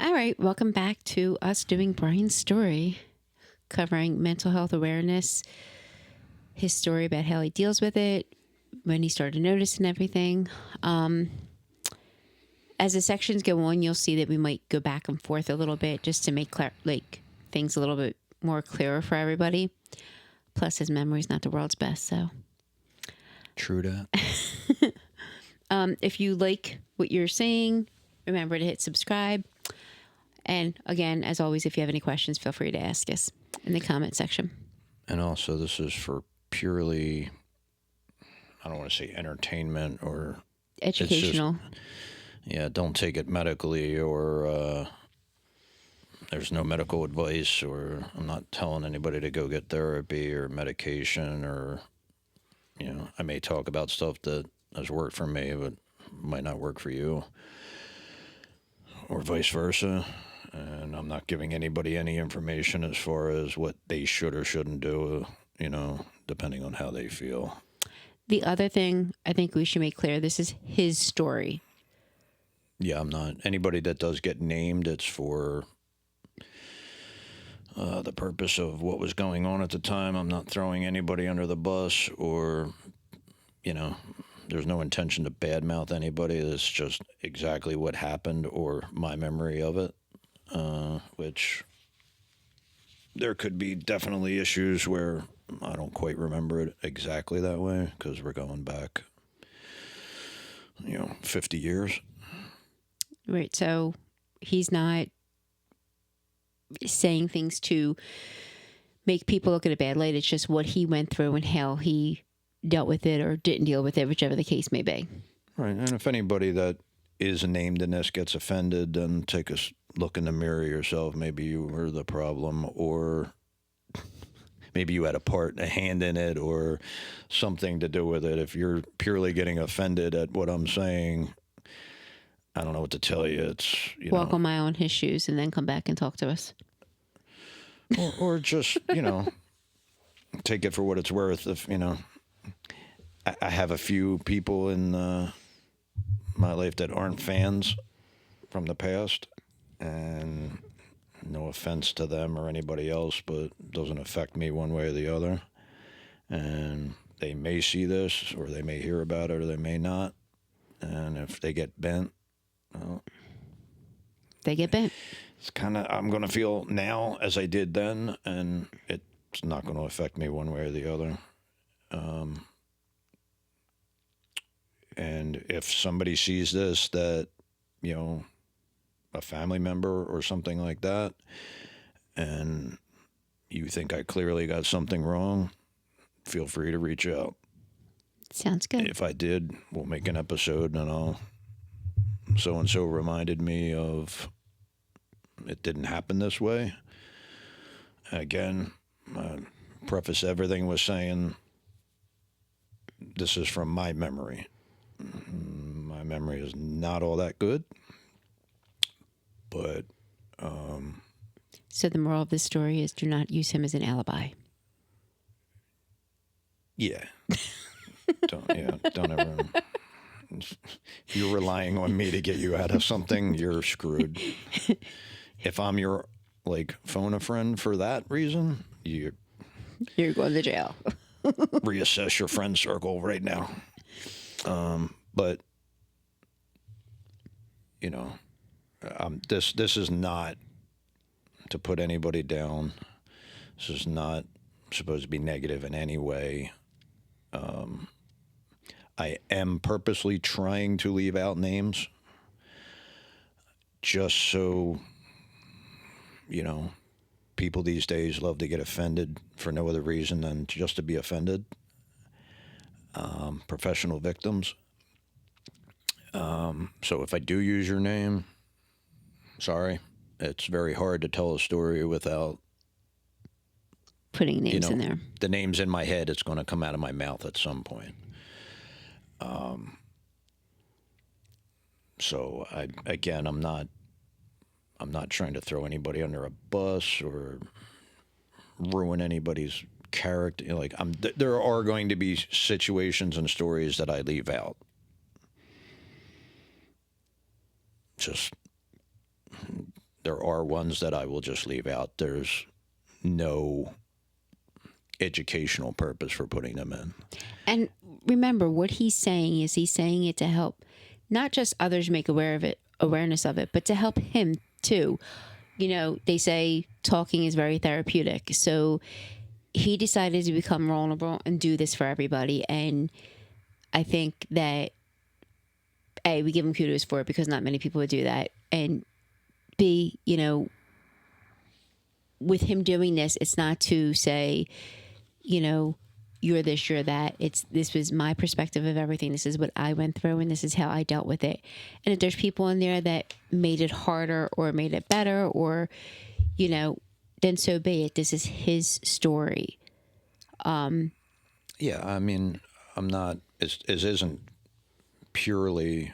All right, welcome back to us doing Brian's story, covering mental health awareness, his story about how he deals with it, when he started noticing everything. As the sections go on, you'll see that we might go back and forth a little bit just to make things a little bit more clearer for everybody. Plus, his memory's not the world's best, so. True that. If you like what you're saying, remember to hit subscribe. And again, as always, if you have any questions, feel free to ask us in the comment section. And also, this is for purely, I don't want to say entertainment or Educational. Don't take it medically or there's no medical advice, or I'm not telling anybody to go get therapy or medication, or, I may talk about stuff that has worked for me, but might not work for you, or vice versa. And I'm not giving anybody any information as far as what they should or shouldn't do, depending on how they feel. The other thing I think we should make clear, this is his story. Yeah, I'm not. Anybody that does get named, it's for the purpose of what was going on at the time. I'm not throwing anybody under the bus or, there's no intention to badmouth anybody. It's just exactly what happened or my memory of it, which there could be definitely issues where I don't quite remember it exactly that way because we're going back, 50 years. Right. So he's not saying things to make people look at a bad light. It's just what he went through and how he dealt with it or didn't deal with it, whichever the case may be. Right. And if anybody that is named in this gets offended, then take a look in the mirror yourself. Maybe you were the problem, or maybe you had a hand in it, or something to do with it. If you're purely getting offended at what I'm saying, I don't know what to tell you. It's walk on my own his shoes and then come back and talk to us. Or just, take it for what it's worth. If, I have a few people in my life that aren't fans from the past, and no offense to them or anybody else, but it doesn't affect me one way or the other. And they may see this, or they may hear about it, or they may not. And if they get bent, well, they get bent. It's kind of, I'm going to feel now as I did then, and it's not going to affect me one way or the other. And if somebody sees this, that, a family member or something like that, and you think I clearly got something wrong, feel free to reach out. Sounds good. If I did, we'll make an episode, and so-and-so reminded me of it didn't happen this way. Again, preface everything with saying this is from my memory. My memory is not all that good, but so the moral of this story is do not use him as an alibi. Yeah. Don't ever. If you're relying on me to get you out of something, you're screwed. If I'm your phone a friend for that reason, you're going to jail. Reassess your friend circle right now. But this is not to put anybody down. This is not supposed to be negative in any way. I am purposely trying to leave out names just so, people these days love to get offended for no other reason than just to be offended. Professional victims. So if I do use your name, sorry. It's very hard to tell a story without putting names in there. The name's in my head. It's going to come out of my mouth at some point. So I'm not trying to throw anybody under a bus or ruin anybody's character. There are going to be situations and stories that I leave out. Just there are ones that I will just leave out. There's no educational purpose for putting them in. And remember, what he's saying is he's saying it to help not just others make awareness of it, but to help him too. You know, they say talking is very therapeutic. So he decided to become vulnerable and do this for everybody. And I think that, A, we give him kudos for it because not many people would do that. And B, you know, with him doing this, it's not to say, you know, you're this, you're that. This was my perspective of everything. This is what I went through and this is how I dealt with it. And if there's people in there that made it harder or made it better or, you know, then so be it. This is his story. Yeah, I mean, I'm not, it isn't purely,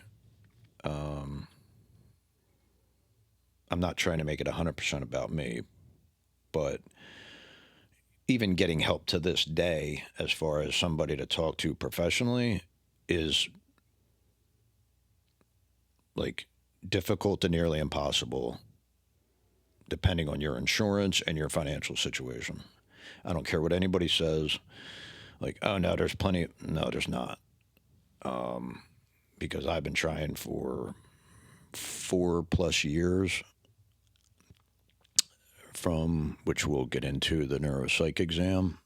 I'm not trying to make it 100% about me, but even getting help to this day, as far as somebody to talk to professionally, is like difficult to nearly impossible, depending on your insurance and your financial situation. I don't care what anybody says. Like, oh no, there's plenty. No, there's not. Because I've been trying for 4+ years, from which we'll get into the neuropsych exam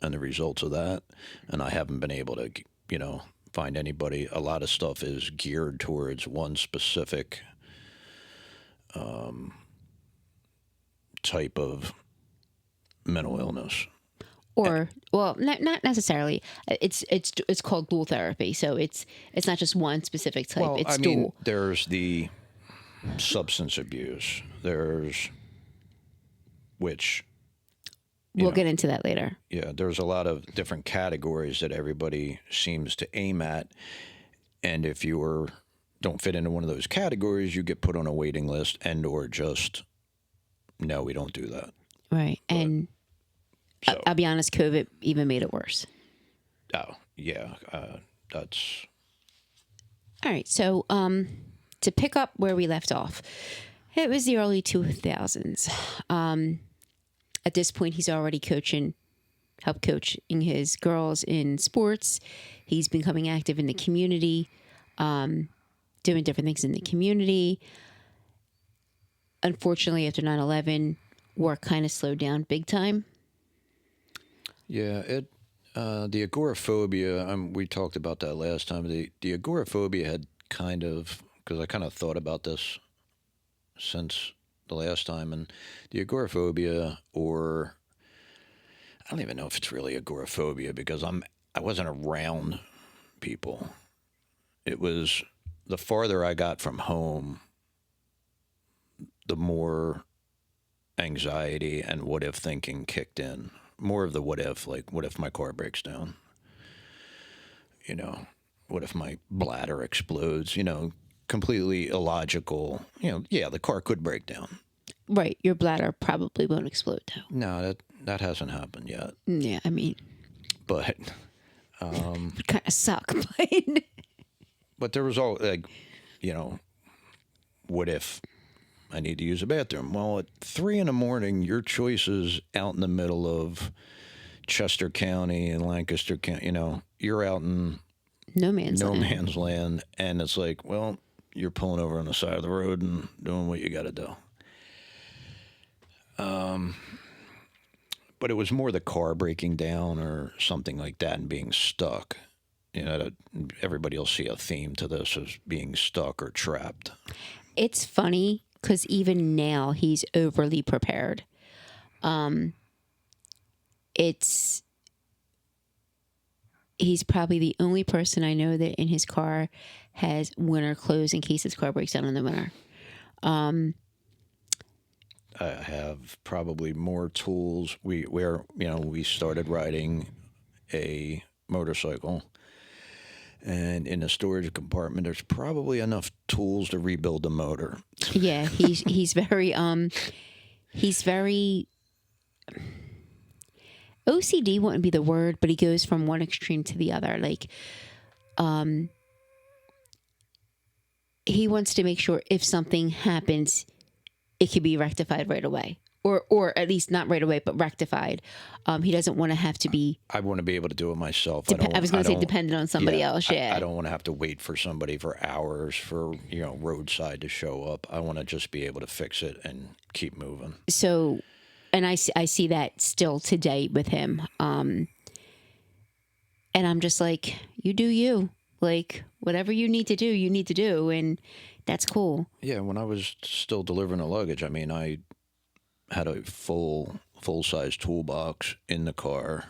and the results of that. And I haven't been able to, you know, find anybody. A lot of stuff is geared towards one specific type of mental illness. Or, well, not necessarily. It's called dual therapy. So it's not just one specific type. Well, it's I mean, dual. there's the substance abuse. There's, which We'll get into that later. yeah, there's a lot of different categories that everybody seems to aim at. And if you don't fit into one of those categories, you get put on a waiting list and or just, no, we don't do that. Right. And So, I'll be honest, COVID even made it worse. oh, yeah, that's, All right. So to pick up where we left off, it was the early 2000s. At this point, he's already coaching his girls in sports. He's becoming active in the community, doing different things in the community. Unfortunately, after 9/11, work kind of slowed down big time. yeah, the agoraphobia, we talked about that last time. The agoraphobia had kind of, because I kind of thought about this since the last time, and the agoraphobia, or I don't even know if it's really agoraphobia, because I wasn't around people. It was the farther I got from home, the more anxiety and what if thinking kicked in. More of the what if, like, what if my car breaks down? You know, what if my bladder explodes? You know, completely illogical. You know, yeah, the car could break down. Right. Your bladder probably won't explode, though. No, that hasn't happened yet. Yeah, I mean, But it kind of suck. But but there was all, like, you know, what if I need to use a bathroom? Well, at 3 a.m, your choice is out in the middle of Chester County and Lancaster County. You know, you're out in no man's land. man's land, and it's like, well, you're pulling over on the side of the road and doing what you got to do. But it was more the car breaking down or something like that and being stuck. You know, everybody will see a theme to this as being stuck or trapped. It's funny because even now he's overly prepared. He's probably the only person I know that in his car has winter clothes in case his car breaks down in the winter. I have probably more tools. We started riding a motorcycle, and in the storage compartment, there's probably enough tools to rebuild the motor. Yeah, he's very OCD wouldn't be the word, but he goes from one extreme to the other. Like, he wants to make sure if something happens, it could be rectified right away. Or at least not right away, but rectified. He doesn't want to have to be. I want to be able to do it myself. I was going to say don't- dependent on somebody else. Yeah. I don't want to have to wait for somebody for hours for, roadside to show up. I want to just be able to fix it and keep moving. So, and I see that still today with him. And I'm just like, you do you. Like, whatever you need to do, you need to do. And that's cool. Yeah, when I was still delivering the luggage, I mean, I had a full-size toolbox in the car.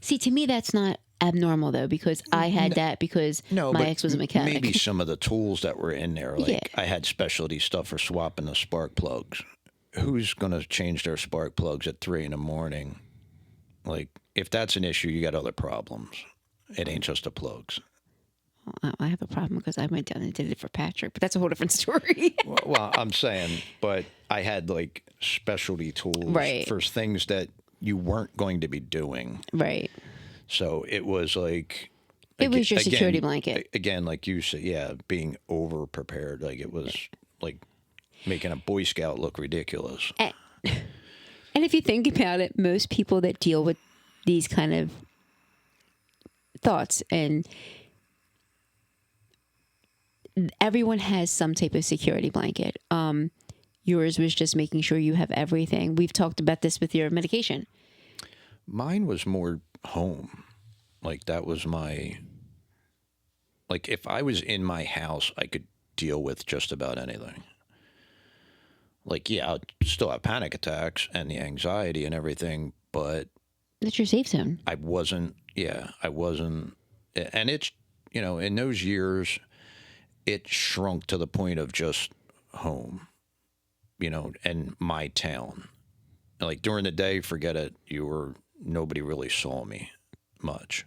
See, to me, that's not abnormal, though, because I had that because my but ex was a mechanic. Maybe some of the tools that were in there, like Yeah. I had specialty stuff for swapping the spark plugs. Who's going to change their spark plugs at 3 a.m? Like, if that's an issue, you got other problems. It ain't just the plugs. I have a problem because I went down and did it for Patrick, but that's a whole different story. Well, I'm saying, but I had like specialty tools Right. for things that you weren't going to be doing. Right. So it was like It was your again- security blanket. Again, like you said, yeah, being over prepared. Like it was like making a Boy Scout look ridiculous. And if you think about it, most people that deal with these kind of thoughts, and everyone has some type of security blanket. Yours was just making sure you have everything. We've talked about this with your medication. Mine was more home. Like that was my, like if I was in my house, I could deal with just about anything. Like, yeah, I'd still have panic attacks and the anxiety and everything, but That's your safe zone. I wasn't, and it's, in those years, it shrunk to the point of just home, and my town. Like during the day, forget it, nobody really saw me much.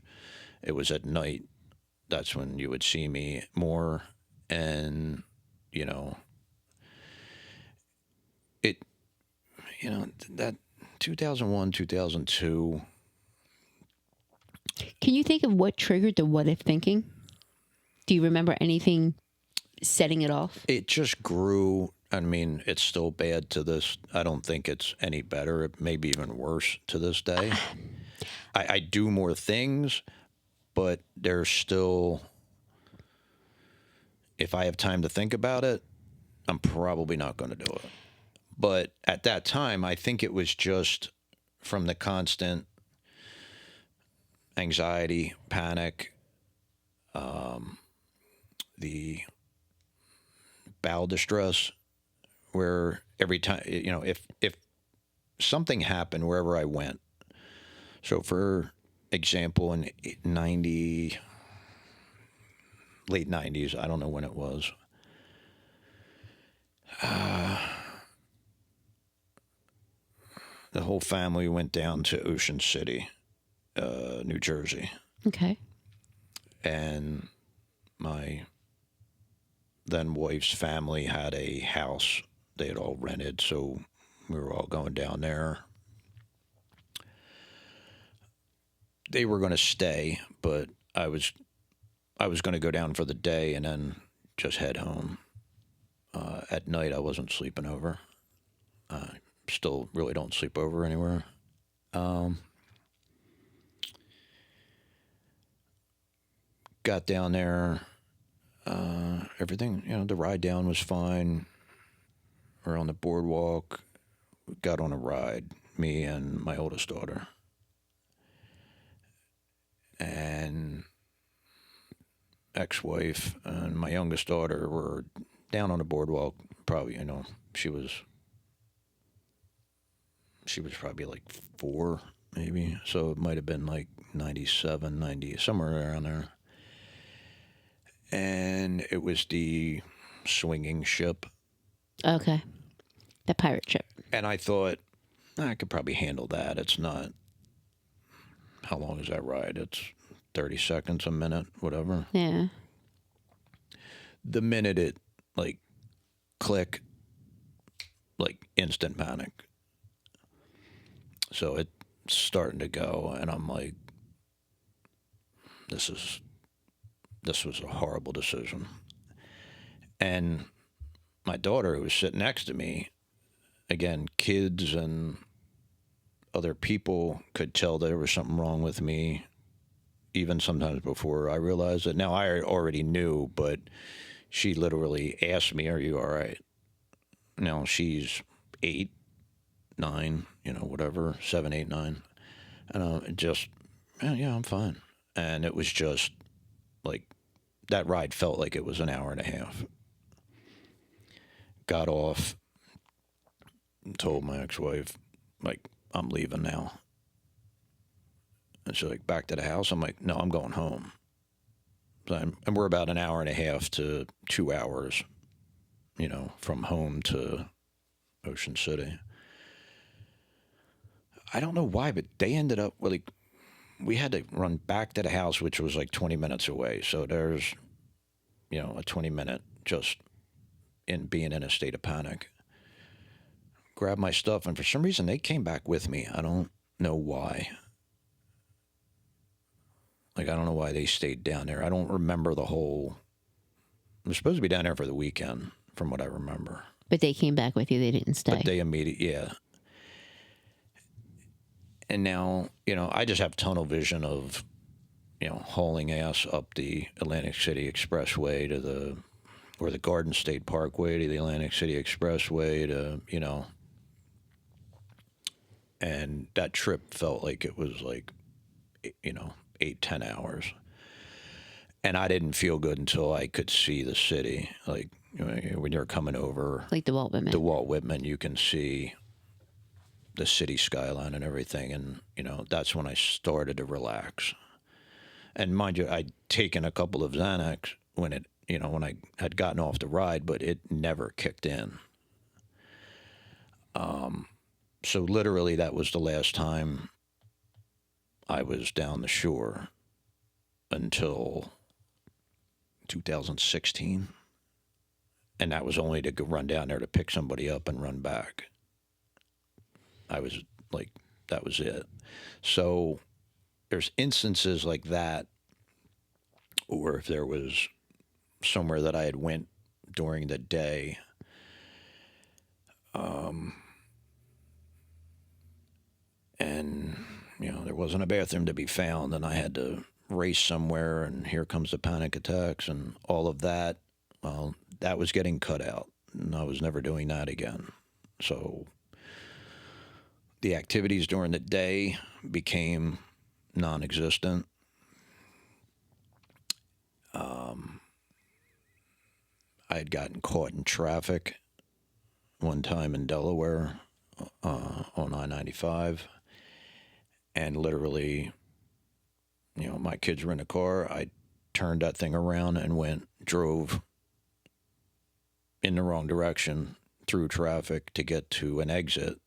It was at night, that's when you would see me more, and, that 2001, 2002. Can you think of what triggered the what if thinking? Do you remember anything setting it off? It just grew. I mean, it's still bad to this. I don't think it's any better. It may be even worse to this day. I do more things, but there's still, if I have time to think about it, I'm probably not going to do it. But at that time, I think it was just from the constant anxiety, panic, the bowel distress, where every time, if something happened wherever I went. So for example, in late 90s, I don't know when it was, the whole family went down to Ocean City, New Jersey. Okay. And my then wife's family had a house they had all rented, so we were all going down there. They were going to stay, but I was going to go down for the day and then just head home. At night, I wasn't sleeping over. Still really don't sleep over anywhere. Got down there. Everything, the ride down was fine. We're on the boardwalk. We got on a ride, me and my oldest daughter. And ex-wife and my youngest daughter were down on the boardwalk. Probably, she was probably like 4, maybe. So it might have been like 97, 90, somewhere around there. And it was the swinging ship. Okay. The pirate ship. And I thought, I could probably handle that. It's not, how long is that ride? It's 30 seconds, a minute, whatever. Yeah. The minute it, like, click, like, instant panic. So it's starting to go, and I'm like, this was a horrible decision. And my daughter, who was sitting next to me, again, kids and other people could tell there was something wrong with me, even sometimes before I realized it. Now, I already knew, but she literally asked me, "Are you all right?" Now, she's 8, 9, whatever, 7, 8, 9. And just, yeah, I'm fine. And it was just like that ride felt like it was an hour and a half. Got off, told my ex-wife, like, I'm leaving now. And she's like, back to the house? I'm like, no, I'm going home. And we're about an hour and a half to 2 hours, from home to Ocean City. I don't know why, but they ended up, well, like, we had to run back to the house, which was like 20 minutes away. So there's, a 20-minute just in being in a state of panic. Grabbed my stuff, and for some reason they came back with me. I don't know why. Like, I don't know why they stayed down there. I don't remember the whole. I was supposed to be down there for the weekend, from what I remember. But they came back with you. They didn't stay. But they immediately, yeah. And now, I just have tunnel vision of, hauling ass up the Atlantic City Expressway to the Garden State Parkway to the Atlantic City Expressway to, and that trip felt like it was like, 8, 10 hours. And I didn't feel good until I could see the city. Like, when you're coming over. Like the Walt Whitman. The Walt Whitman, you can see the city skyline and everything. And, that's when I started to relax. And mind you, I'd taken a couple of Xanax when I had gotten off the ride, but it never kicked in. So literally that was the last time I was down the shore until 2016. And that was only to go run down there to pick somebody up and run back. I was like, that was it. So there's instances like that, or if there was somewhere that I had went during the day, and there wasn't a bathroom to be found, and I had to race somewhere, and here comes the panic attacks and all of that. Well, that was getting cut out, and I was never doing that again. So the activities during the day became non-existent. I had gotten caught in traffic one time in Delaware on I-95, and literally, my kids were in a car. I turned that thing around and drove in the wrong direction through traffic to get to an exit,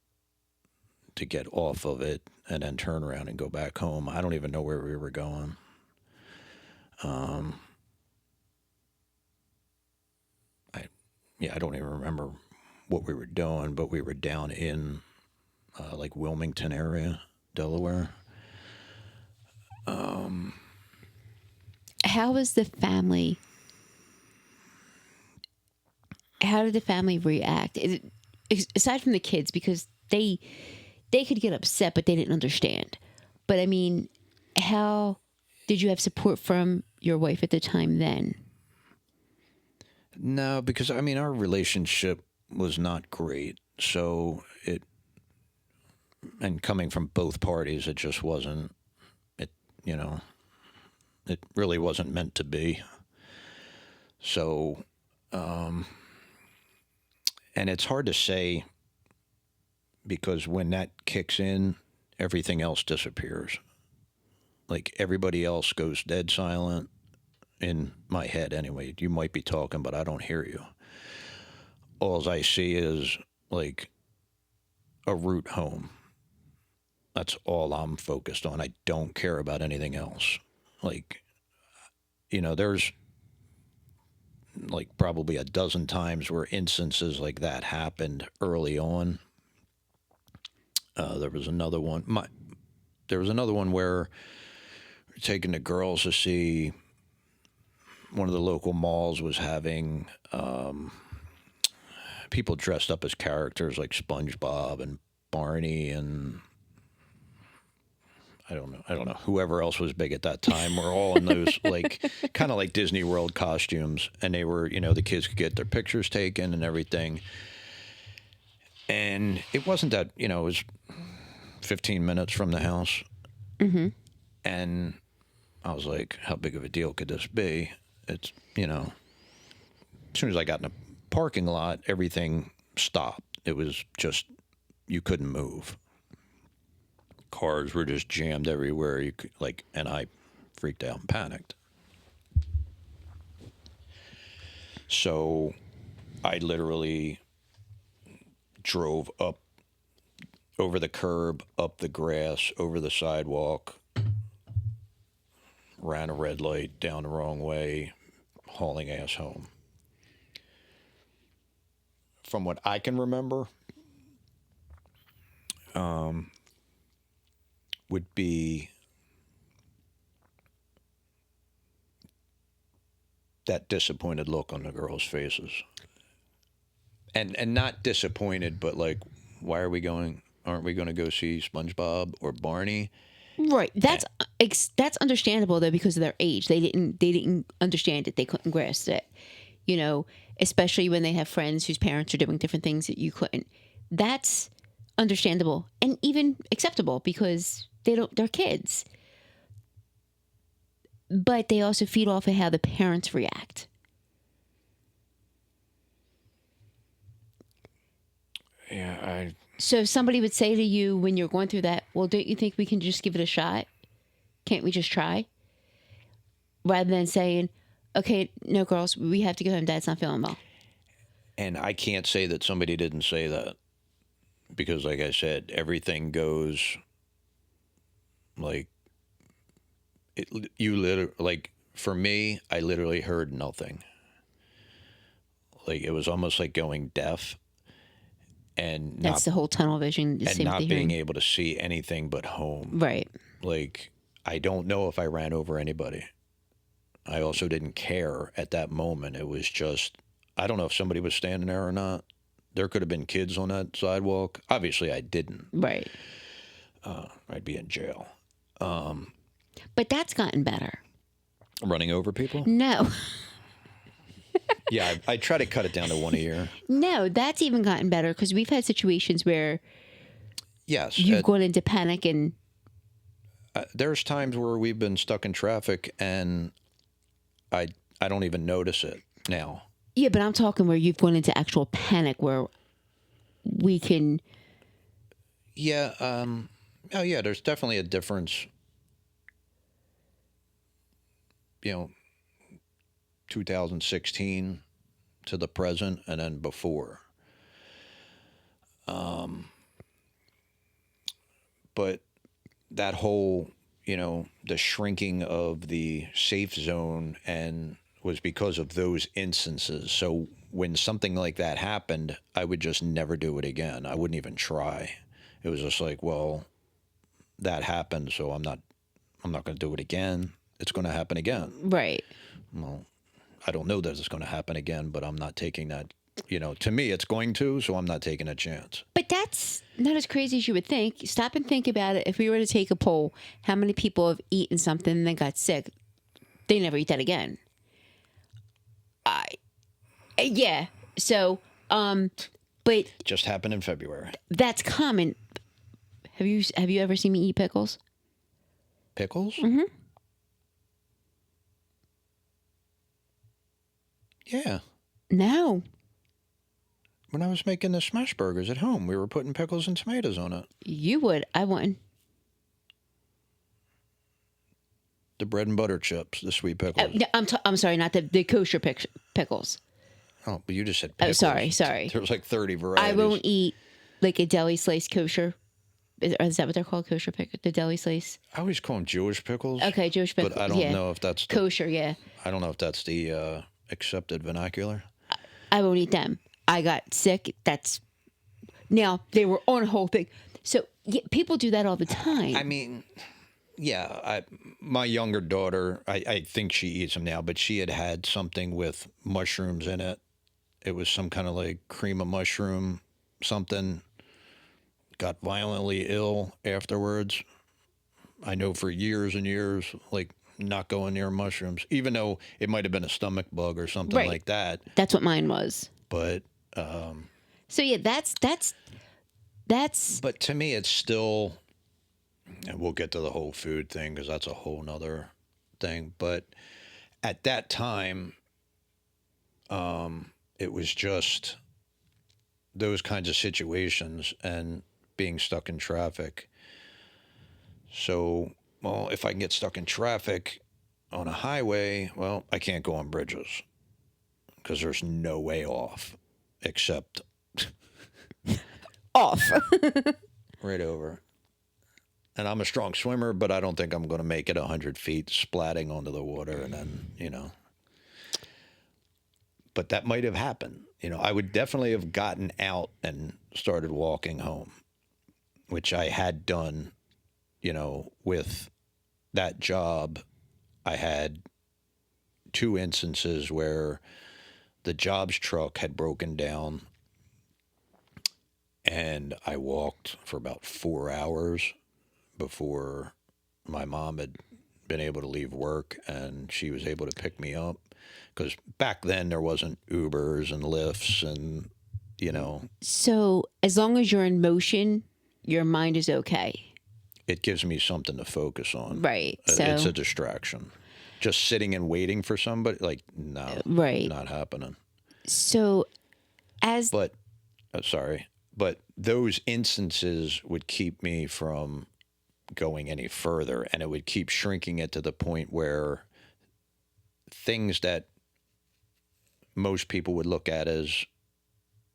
to get off of it, and then turn around and go back home. I don't even know where we were going. I don't even remember what we were doing, but we were down in like Wilmington area, Delaware. How was the family? How did the family react? Aside from the kids, because they could get upset, but they didn't understand. But I mean, how did you have support from your wife at the time then? No, because our relationship was not great. So and coming from both parties, it just wasn't, it really wasn't meant to be. So, and it's hard to say, because when that kicks in, everything else disappears. Like, everybody else goes dead silent. In my head, anyway. You might be talking, but I don't hear you. All I see is like a route home. That's all I'm focused on. I don't care about anything else. Like, there's like probably a dozen times where instances like that happened early on. There was another one. There was another one where we're taking the girls to see. One of the local malls was having people dressed up as characters like SpongeBob and Barney and I don't know whoever else was big at that time were all in those like kind of like Disney World costumes, and they were, you know, the kids could get their pictures taken and everything. And it wasn't that, you know, it was 15 minutes from the house. Mm-hmm. And I was like, how big of a deal could this be? It's, you know, as soon as I got in the parking lot, everything stopped. It was just, you couldn't move. Cars were just jammed everywhere. You could, like, and I freaked out and panicked. So I literally drove up over the curb, up the grass, over the sidewalk, ran a red light down the wrong way, hauling ass home. From what I can remember, would be that disappointed look on the girls' faces. And not disappointed, but like, why are we going? Aren't we going to go see SpongeBob or Barney? Right. That's understandable though because of their age. They didn't understand it. They couldn't grasp it. You know, especially when they have friends whose parents are doing different things that you couldn't. That's understandable and even acceptable because they're kids. But they also feed off of how the parents react. Yeah, So if somebody would say to you when you're going through that, well, don't you think we can just give it a shot? Can't we just try? Rather than saying, okay, no, girls, we have to go home. Dad's not feeling well. and I can't say that somebody didn't say that because, like I said, everything goes like you literally like for me, I literally heard nothing. Like it was almost like going deaf. And That's the whole tunnel vision. and not being able to see anything but home. Right. Like, I don't know if I ran over anybody. I also didn't care at that moment. It was just, I don't know if somebody was standing there or not. There could have been kids on that sidewalk. Obviously, I didn't. Right. I'd be in jail. But that's gotten better. Running over people? No. Yeah, I try to cut it down to one a year. No, that's even gotten better because we've had situations where Yes. you've gone into panic and There's times where we've been stuck in traffic and I don't even notice it now. yeah, but I'm talking where you've gone into actual panic where we can. Yeah. Oh, yeah. There's definitely a difference. You know, 2016 to the present, and then before. But that whole, you know, the shrinking of the safe zone and was because of those instances. So when something like that happened, I would just never do it again. I wouldn't even try. It was just like, well, that happened, so I'm not going to do it again. It's going to happen again. Right. Well, I don't know that it's going to happen again, but I'm not taking that. You know, to me, it's going to, so I'm not taking a chance. But that's not as crazy as you would think. Stop and think about it. If we were to take a poll, how many people have eaten something and then got sick? They never eat that again. Yeah. So, but Just happened in February. that's common. Have you ever seen me eat pickles? Pickles? Mm-hmm. Yeah. No. When I was making the smash burgers at home, we were putting pickles and tomatoes on it. You would. I wouldn't. The bread and butter chips, the sweet pickles. I'm sorry, not the kosher pickles. Oh, but you just said Oh, pickles. sorry. There was like 30 varieties. I won't eat like a deli slice kosher. Is that what they're called? Kosher pickle? The deli slice? I always call them Jewish pickles. Okay, Jewish pickles. But I don't know if that's kosher, yeah. I don't know if that's the accepted vernacular. I won't eat them. I got sick. Now they were on a whole thing. So yeah, people do that all the time. I mean, yeah, my younger daughter, I think she eats them now, but she had something with mushrooms in it It was some kind of like cream of mushroom something. Got violently ill afterwards. I know for years and years, like not going near mushrooms, even though it might have been a stomach bug or something Right. like that. That's what mine was. But So yeah, that's but to me, it's still, and we'll get to the whole food thing because that's a whole nother thing. But at that time, it was just those kinds of situations and being stuck in traffic. So, well, if I can get stuck in traffic on a highway, well, I can't go on bridges because there's no way off except off. right over. And I'm a strong swimmer, but I don't think I'm going to make it 100 feet splatting onto the water and then, But that might have happened. I would definitely have gotten out and started walking home, which I had done, with that job. I had 2 instances where the jobs truck had broken down and I walked for about 4 hours before my mom had been able to leave work and she was able to pick me up. Because back then there wasn't Ubers and Lyfts and, So as long as you're in motion, your mind is okay. it gives me something to focus on. Right. It's So a distraction. Just sitting and waiting for somebody, like, no, right. not happening. So as But, sorry, but those instances would keep me from going any further and it would keep shrinking it to the point where things that most people would look at as,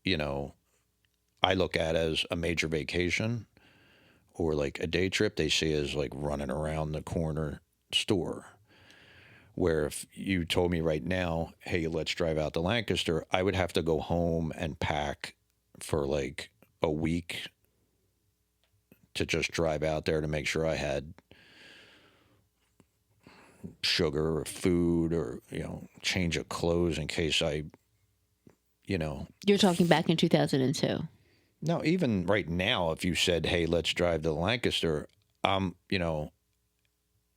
I look at as a major vacation or like a day trip, they see as like running around the corner store. Where if you told me right now, hey, let's drive out to Lancaster, I would have to go home and pack for like a week to just drive out there to make sure I had sugar or food or, change of clothes in case I, you're talking back in 2002. No, even right now, if you said, hey, let's drive to Lancaster,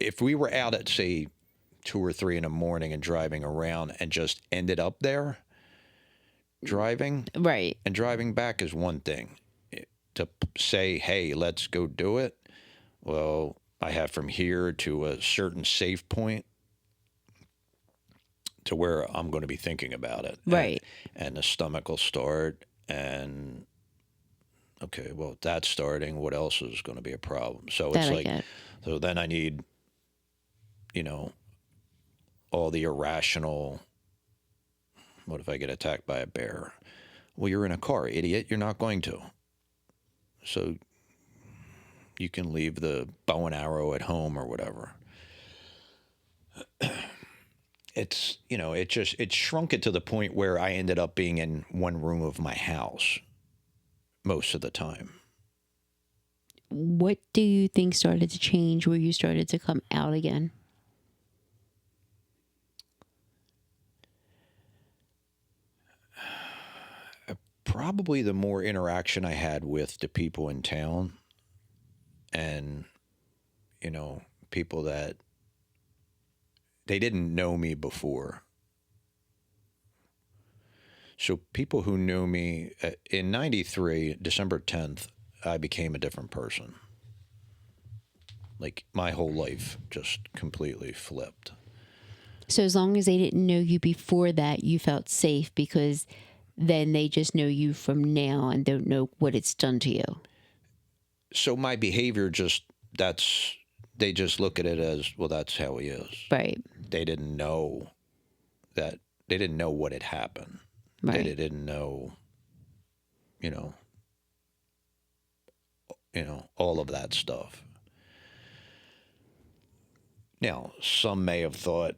if we were out at, say, 2 or 3 in the morning and driving around and just ended up there driving, Right. and driving back is one thing. To say, hey, let's go do it, well, I have from here to a certain safe point to where I'm going to be thinking about it. Right. And the stomach will start and okay, well, if that's starting, what else is going to be a problem? So That it's I like, get. so then I need, all the irrational, what if I get attacked by a bear? Well, you're in a car, idiot. You're not going to. So you can leave the bow and arrow at home or whatever. It's, it shrunk it to the point where I ended up being in one room of my house most of the time. What do you think started to change where you started to come out again? Probably the more interaction I had with the people in town and, people that they didn't know me before. So people who knew me in 93, December 10th, I became a different person. Like my whole life just completely flipped. So as long as they didn't know you before that, you felt safe because then they just know you from now and don't know what it's done to you. So my behavior they just look at it as, well, that's how he is. Right. They didn't know that, they didn't know what had happened. Right. They didn't know, all of that stuff. Now, some may have thought,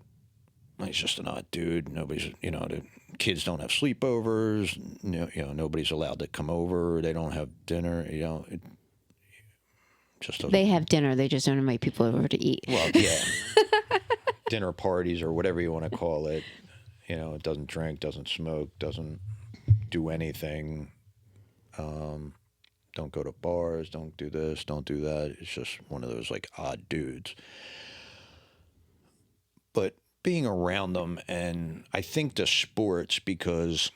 he's just an odd dude. Nobody's, the kids don't have sleepovers. Nobody's allowed to come over. They don't have dinner. It just doesn't. They have dinner. They just don't invite people over to eat. Well, yeah. Dinner parties or whatever you want to call it. It doesn't drink, doesn't smoke, doesn't do anything. Don't go to bars. Don't do this. Don't do that. It's just one of those like odd dudes. But being around them, and I think the sports, because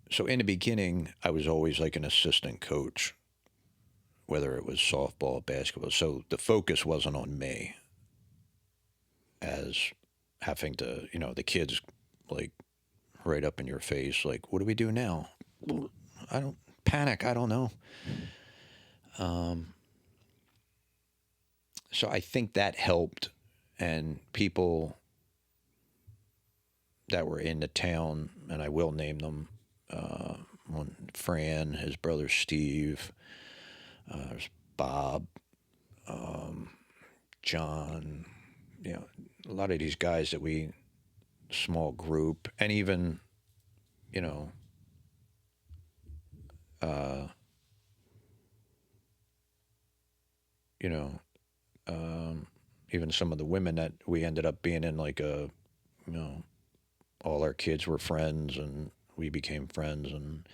so in the beginning I was always like an assistant coach, whether it was softball, basketball. So the focus wasn't on me as having to, the kids like right up in your face, like, what do we do now? I don't panic. I don't know. So I think that helped, and people that were in the town, and I will name them, Fran, his brother Steve, there's Bob, John, a lot of these guys that we, small group, and even, you know, uh, you know, even some of the women that we ended up being in like a, all our kids were friends and we became friends and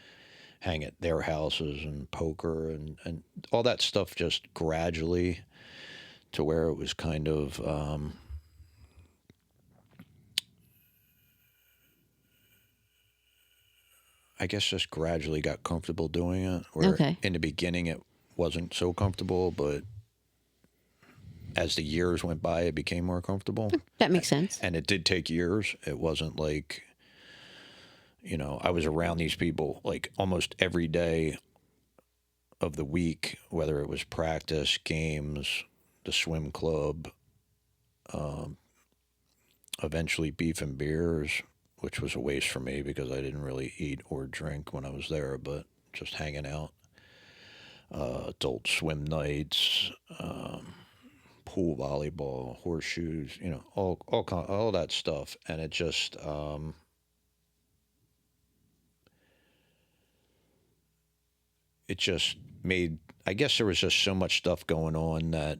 hang at their houses and poker and all that stuff just gradually to where it was kind of, I guess just gradually got comfortable doing it. Where Okay. in the beginning it wasn't so comfortable, but as the years went by, it became more comfortable. That makes sense. And it did take years. It wasn't like, I was around these people like almost every day of the week, whether it was practice, games, the swim club, eventually beef and beers, which was a waste for me because I didn't really eat or drink when I was there, but just hanging out. Adult swim nights, pool volleyball, horseshoes, all that stuff, and it just made. I guess there was just so much stuff going on that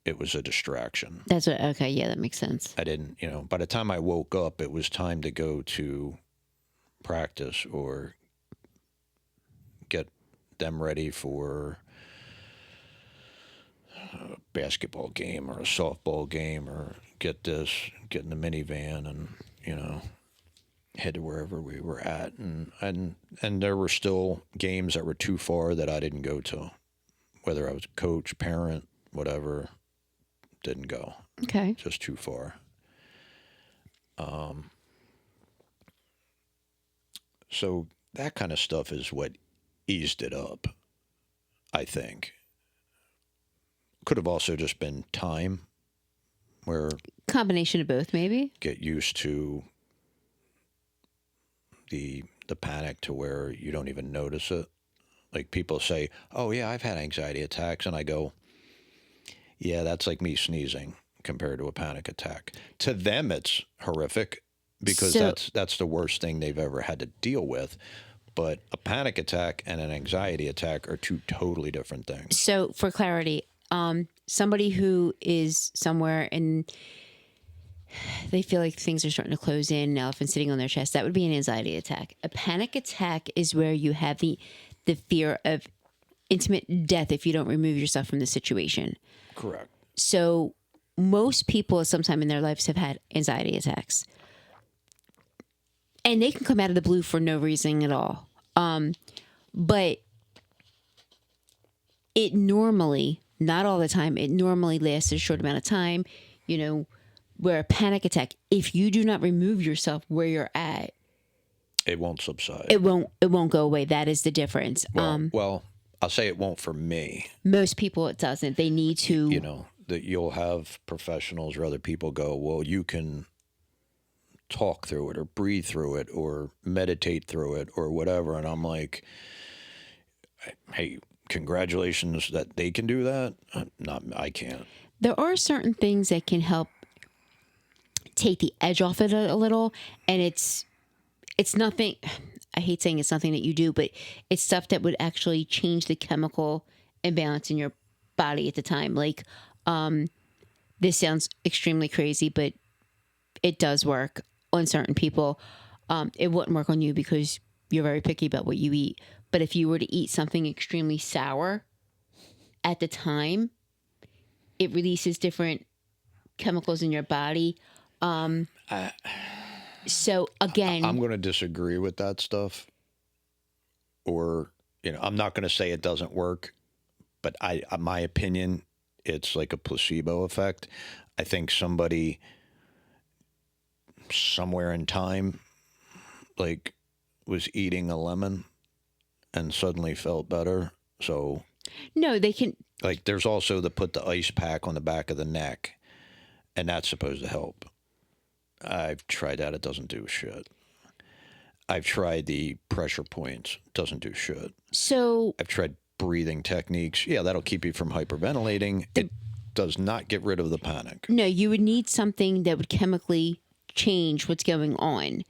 it was a distraction. That's what. Okay, yeah, that makes sense. I didn't, by the time I woke up, it was time to go to practice or get them ready for a basketball game or a softball game, or get in the minivan and, head to wherever we were at. And there were still games that were too far that I didn't go to, whether I was coach, parent, whatever, didn't go. Okay. Just too far. So that kind of stuff is what eased it up, I think. Could have also just been time, where Combination of both, maybe. get used to the panic to where you don't even notice it. Like people say, "Oh yeah, I've had anxiety attacks," and I go, "Yeah, that's like me sneezing compared to a panic attack." To them, it's horrific because So- that's the worst thing they've ever had to deal with. But a panic attack and an anxiety attack are two totally different things. So, for clarity, somebody who is somewhere and they feel like things are starting to close in, an elephant sitting on their chest, that would be an anxiety attack. A panic attack is where you have the fear of intimate death if you don't remove yourself from the situation. Correct. So most people at some time in their lives have had anxiety attacks. And they can come out of the blue for no reason at all. But it normally, not all the time, it normally lasts a short amount of time, where a panic attack, if you do not remove yourself where you're at, It won't subside. it won't go away. That is the difference. Well, I'll say it won't for me. Most people, it doesn't. They need to, That you'll have professionals or other people go, well, you can talk through it or breathe through it or meditate through it or whatever. And I'm like, hey, congratulations that they can do that. I can't. there are certain things that can help take the edge off it a little. And it's nothing, I hate saying it's nothing that you do, but it's stuff that would actually change the chemical imbalance in your body at the time. Like, this sounds extremely crazy, but it does work on certain people. It wouldn't work on you because you're very picky about what you eat. But if you were to eat something extremely sour at the time, it releases different chemicals in your body. So again, I'm going to disagree with that stuff. Or, I'm not going to say it doesn't work, but my opinion, it's like a placebo effect. I think somebody somewhere in time, like, was eating a lemon and suddenly felt better. So, no, they can. like, there's also the put the ice pack on the back of the neck, and that's supposed to help. I've tried that. It doesn't do shit. I've tried the pressure points. Doesn't do shit. So I've tried breathing techniques. Yeah, that'll keep you from hyperventilating. It does not get rid of the panic. no, you would need something that would chemically change what's going on.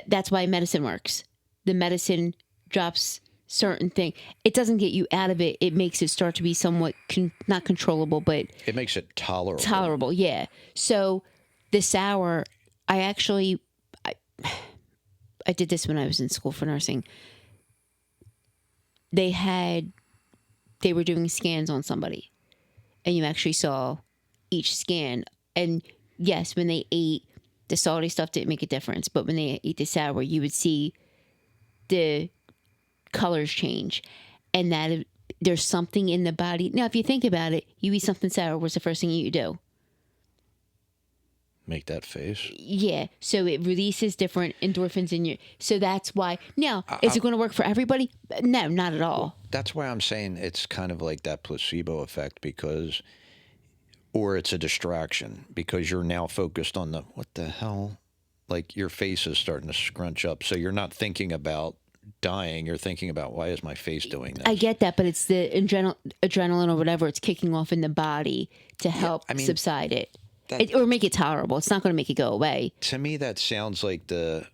That's why medicine works. The medicine drops certain thing. It doesn't get you out of it. It makes it start to be somewhat not controllable, but It makes it tolerable. tolerable. Yeah. So the sour, I actually, I did this when I was in school for nursing. They were doing scans on somebody, and you actually saw each scan. And yes, when they ate the salty stuff, didn't make a difference, but when they ate the sour, you would see the colors change, and that there's something in the body. Now, if you think about it, you eat something sour, what's the first thing you do? Make that face. Yeah, so it releases different endorphins in you. So that's why. Now, is it going to work for everybody? No, not at all. That's why I'm saying it's kind of like that placebo effect or it's a distraction because you're now focused on what the hell? Like your face is starting to scrunch up. So you're not thinking about dying. You're thinking about why is my face doing this? I get that, but it's the adrenaline or whatever it's kicking off in the body to help subside it. Or make it tolerable. It's not going to make it go away. To me, that sounds like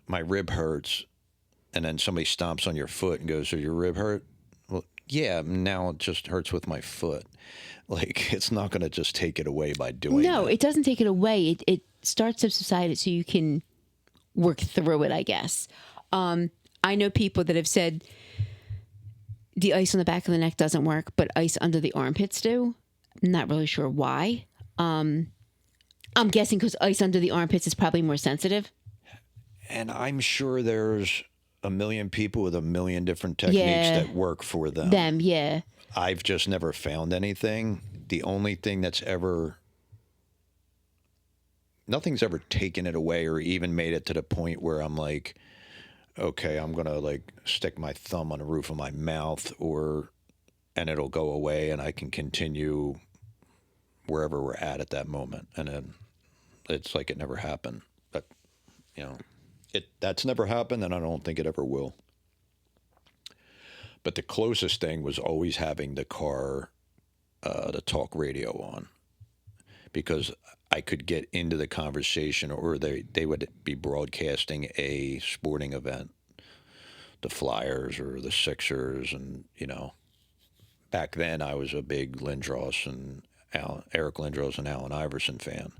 my rib hurts, and then somebody stomps on your foot and goes, "Does your rib hurt?" Well, yeah. Now it just hurts with my foot. Like it's not going to just take it away by doing. No, that. It doesn't take it away. It starts to subside it so you can work through it. I guess. I know people that have said the ice on the back of the neck doesn't work, but ice under the armpits do. I'm not really sure why. I'm guessing because ice under the armpits is probably more sensitive. And I'm sure there's a million people with a million different techniques that work for them. Yeah. I've just never found anything. The only thing nothing's ever taken it away or even made it to the point where I'm like, okay, I'm going to like stick my thumb on the roof of my mouth and it'll go away and I can continue wherever we're at that moment. And then it's like it never happened. But, that's never happened, and I don't think it ever will. But the closest thing was always having the talk radio on, because I could get into the conversation, or they would be broadcasting a sporting event, the Flyers or the Sixers, and back then I was a big Lindros and Eric Lindros and Allen Iverson fan.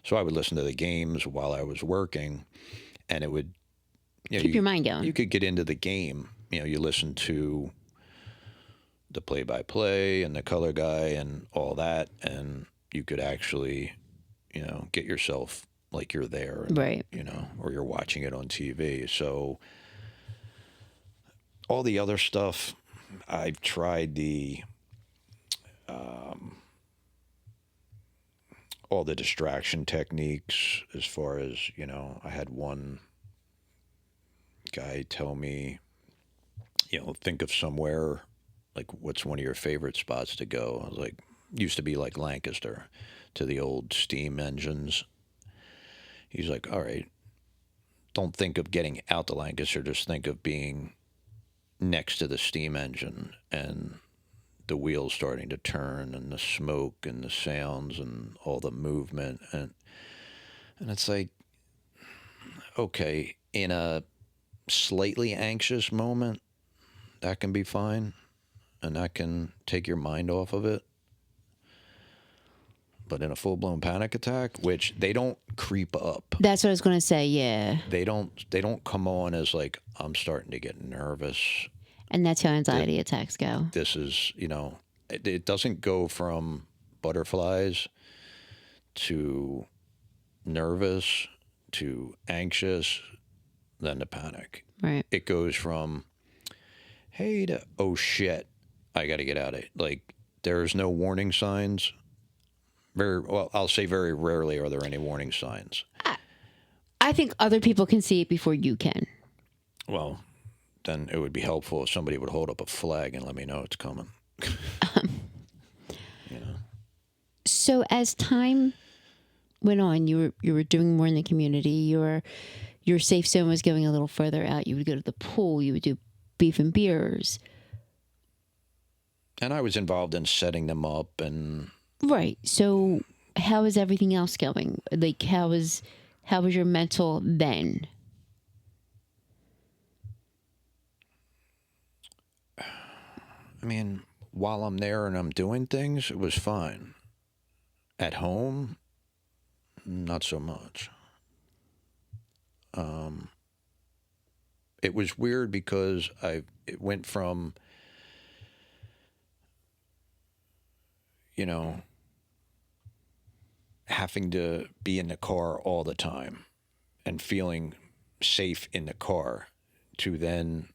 So I would listen to the games while I was working, and it would keep your mind going. You could get into the game. You listen to the play-by-play and the color guy and all that, and you could actually, get yourself like you're there, right? Or you're watching it on TV. So all the other stuff, I've tried all the distraction techniques as far as, I had one guy tell me, think of somewhere, like what's one of your favorite spots to go? I was like, used to be like Lancaster to the old steam engines. He's like, all right, don't think of getting out to Lancaster, just think of being next to the steam engine and the wheels starting to turn and the smoke and the sounds and all the movement. And it's like, okay, in a slightly anxious moment, that can be fine. And that can take your mind off of it. But in a full-blown panic attack, which they don't creep up. That's what I was going to say. Yeah. They don't come on as like, I'm starting to get nervous. And that's how anxiety attacks go. This is, it doesn't go from butterflies to nervous to anxious, then to panic. Right. It goes from, hey, to, oh shit, I got to get out of it. Like, there's no warning signs. I'll say very rarely are there any warning signs. I think other people can see it before you can. Well, then it would be helpful if somebody would hold up a flag and let me know it's coming. So as time went on, you were doing more in the community. Your safe zone was going a little further out. You would go to the pool. You would do beef and beers. And I was involved in setting them up and. Right. So how is everything else going? Like, how was your mental then? I mean, while I'm there and I'm doing things, it was fine. At home, not so much. It was weird because it went from, having to be in the car all the time and feeling safe in the car to then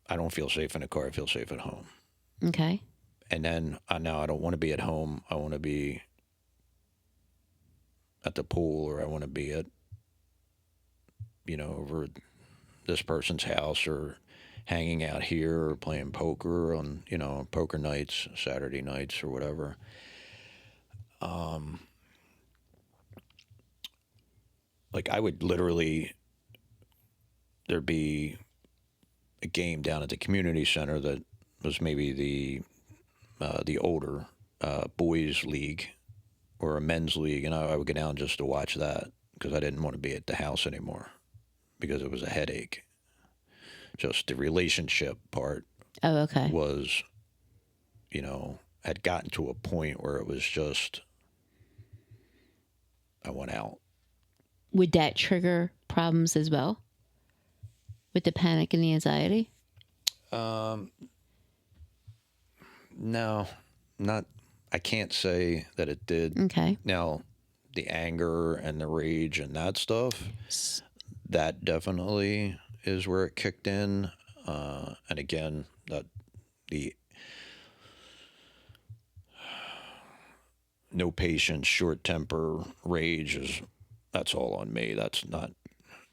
I don't feel safe in the car, I feel safe at home. Okay. And then now I don't want to be at home. I want to be at the pool, or I want to be at, over this person's house, or hanging out here, or playing poker on, poker nights, Saturday nights, or whatever. Like I would literally, there'd be a game down at the community center that was maybe the older boys league or a men's league, and I would go down just to watch that because I didn't want to be at the house anymore because it was a headache. Just the relationship part was, had gotten to a point where it was just, I want out. Would that trigger problems as well with the panic and the anxiety? No, not. I can't say that it did. Okay. Now, the anger and the rage and that stuff, that definitely is where it kicked in. And again, that the no patience, short temper, rage that's all on me. That's not,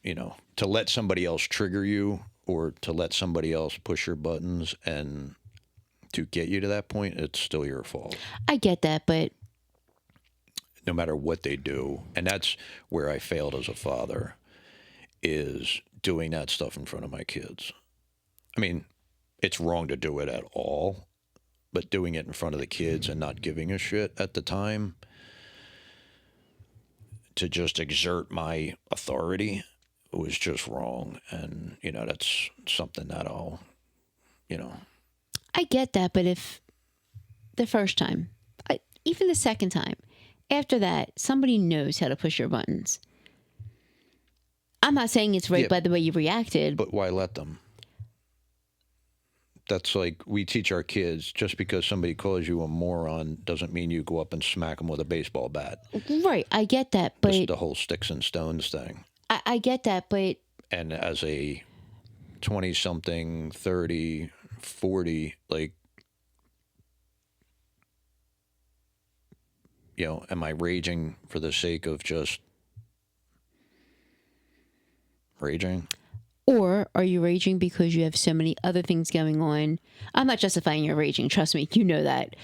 to let somebody else trigger you or to let somebody else push your buttons and to get you to that point, it's still your fault. I get that, but no matter what they do, and that's where I failed as a father, is doing that stuff in front of my kids. I mean, it's wrong to do it at all, but doing it in front of the kids and not giving a shit at the time to just exert my authority was just wrong. And, that's something that I'll, I get that, but if the first time, even the second time, after that, somebody knows how to push your buttons. I'm not saying it's right by the way you reacted. But why let them? That's like we teach our kids, just because somebody calls you a moron doesn't mean you go up and smack them with a baseball bat. Right, I get that, but... It's the whole sticks and stones thing. I get that, but... And as a 20-something, 30, 40, like, am I raging for the sake of just raging? Or are you raging because you have so many other things going on? I'm not justifying your raging. Trust me, you know that.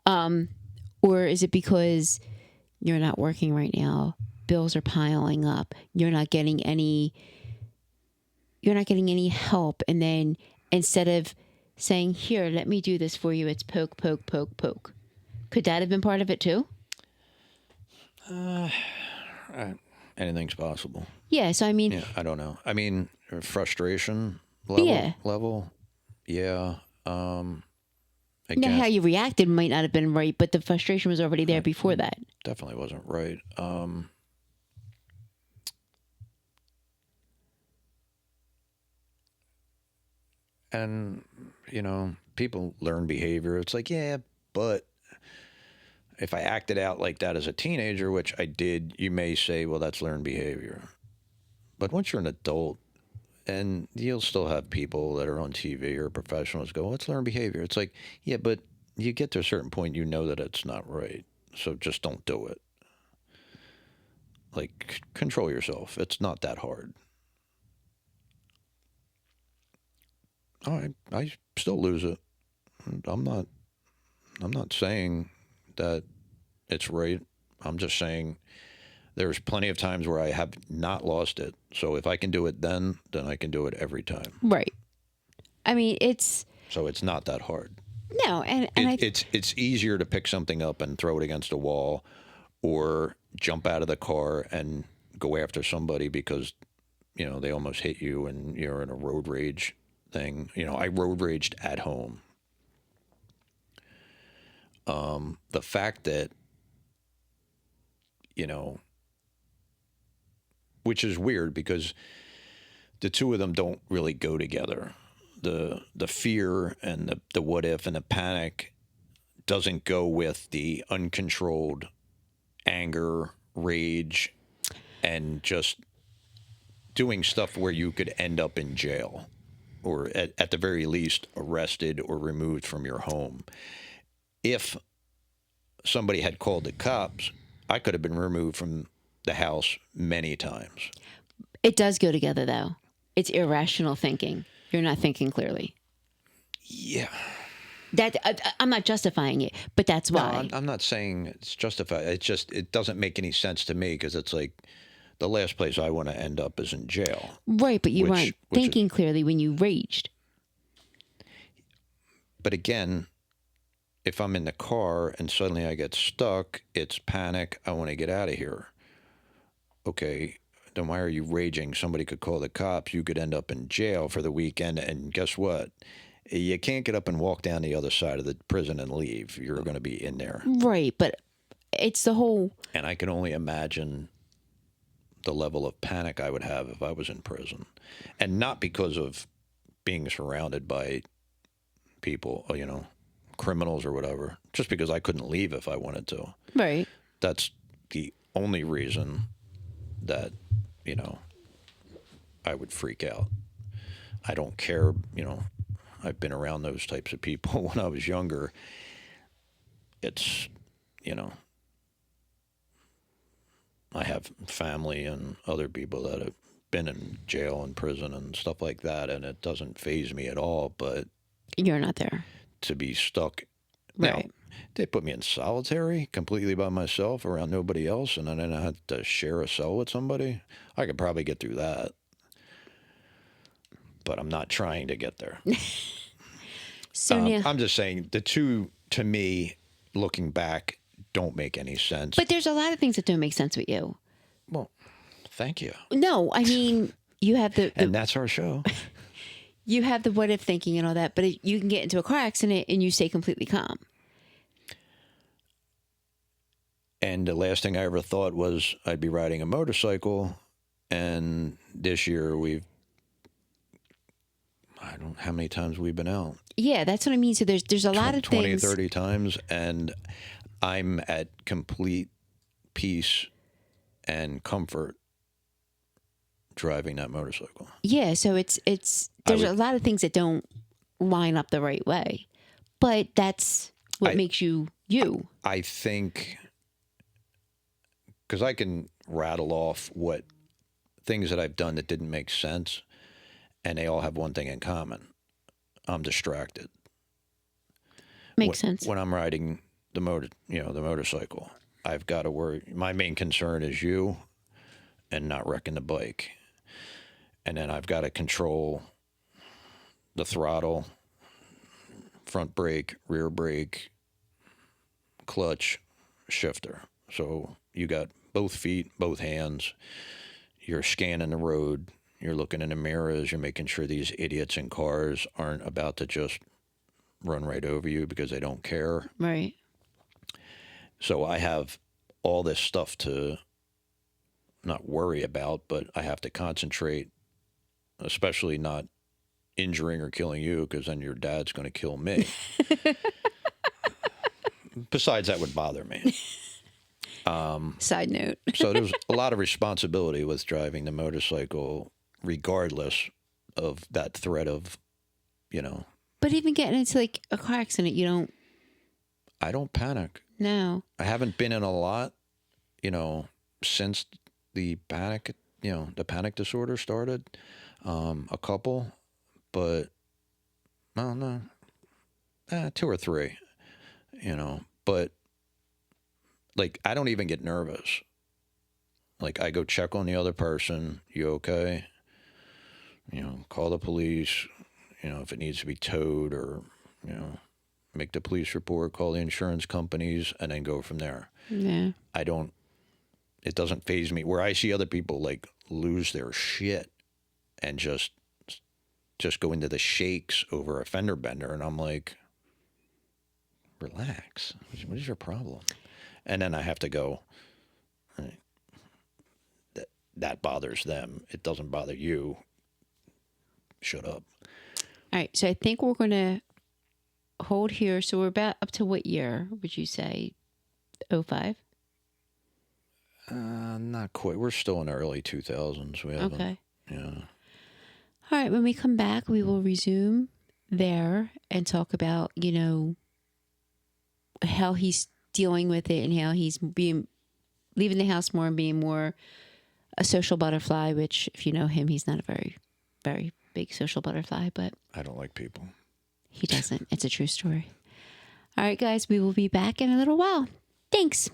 Or is it because you're not working right now? Bills are piling up. You're not getting any help. And then instead of saying, here, let me do this for you, it's poke, poke, poke, poke. Could that have been part of it too? Anything's possible. Yeah, so I mean... Yeah, I don't know. I mean, frustration level? Yeah. Yeah. Now, Again, how you reacted might not have been right, but the frustration was already there before that. definitely wasn't right. And, people learn behavior. It's like, yeah, but if I acted out like that as a teenager, which I did, you may say, well, that's learned behavior. But once you're an adult, and you'll still have people that are on TV or professionals go, let's learn behavior. It's like, yeah, but you get to a certain point, you know that it's not right. So just don't do it. Like, control yourself. It's not that hard. I still lose it. I'm not I'm not saying that it's right. I'm just saying there's plenty of times where I have not lost it. So if I can do it then I can do it every time. Right. I mean, it's So it's not that hard. no, and It's easier to pick something up and throw it against a wall, or jump out of the car and go after somebody because they almost hit you and you're in a road rage thing. I road raged at home. The fact that which is weird because the two of them don't really go together. The fear and the what if and the panic doesn't go with the uncontrolled anger, rage, and just doing stuff where you could end up in jail, or at the very least arrested or removed from your home. If somebody had called the cops, I could have been removed from the house many times. it does go together though. It's irrational thinking. You're not thinking clearly. Yeah. That I'm not justifying it, but that's No, why. I'm not saying it's justified. It's just, it doesn't make any sense to me because it's like the last place I want to end up is in jail. Right, but you which- weren't which is- thinking clearly when you raged. But again, if I'm in the car and suddenly I get stuck, it's panic. I want to get out of here. Okay, then why are you raging? Somebody could call the cops. You could end up in jail for the weekend. And guess what? You can't get up and walk down the other side of the prison and leave. You're going to be in there. Right, but it's the whole. And I can only imagine the level of panic I would have if I was in prison. And not because of being surrounded by people, criminals or whatever, just because I couldn't leave if I wanted to. Right. That's the only reason that, I would freak out. I don't care, I've been around those types of people when I was younger. It's, I have family and other people that have been in jail and prison and stuff like that, and it doesn't faze me at all. But You're not there. to be stuck, Right. now, they put me in solitary completely by myself around nobody else, and then I had to share a cell with somebody. I could probably get through that, but I'm not trying to get there. So now, I'm just saying the two, to me, looking back, don't make any sense. but there's a lot of things that don't make sense with you. Well, thank you. No, I mean you have the And that's our show. you have the what if thinking and all that, but you can get into a car accident and you stay completely calm. And the last thing I ever thought was I'd be riding a motorcycle. And this year I don't know how many times we've been out. Yeah, that's what I mean. So there's a lot of 20, things. 30 times. And I'm at complete peace and comfort driving that motorcycle. Yeah, so there's a lot of things that don't line up the right way, but that's what makes you you. I think, because I can rattle off what things that I've done that didn't make sense, and they all have one thing in common. I'm distracted. Makes sense. When I'm riding the motorcycle, I've got to worry. My main concern is you and not wrecking the bike. And then I've got to control the throttle, front brake, rear brake, clutch, shifter. So you got both feet, both hands. You're scanning the road. You're looking in the mirrors. You're making sure these idiots in cars aren't about to just run right over you because they don't care. Right. So I have all this stuff to not worry about, but I have to concentrate, especially not injuring or killing you, because then your dad's going to kill me. Besides, that would bother me. Side note. So there's a lot of responsibility with driving the motorcycle, regardless of that threat of, you know. But even getting into like a car accident, you don't. I don't panic. No. I haven't been in a lot, you know, since the panic, you know, the panic disorder started. A couple, but I don't know, 2 or 3, you know. But like, I don't even get nervous. Like, I go check on the other person. You okay? You know, call the police. You know, if it needs to be towed, or, you know, make the police report, call the insurance companies, and then go from there. Yeah. It doesn't faze me. Where I see other people like lose their shit and just go into the shakes over a fender bender, and I'm like, relax. What is your problem? And then I have to go, that bothers them. It doesn't bother you. Shut up. All right. So I think we're going to hold here. So we're about up to what year would you say? 05? Not quite. We're still in the early 2000s. We haven't. Okay. Yeah. All right. When we come back, we will resume there and talk about, you know, how he's dealing with it and how he's leaving the house more and being more a social butterfly, which if you know him, he's not a very, very big social butterfly, but I don't like people. he doesn't. It's a true story. All right, guys, we will be back in a little while. Thanks.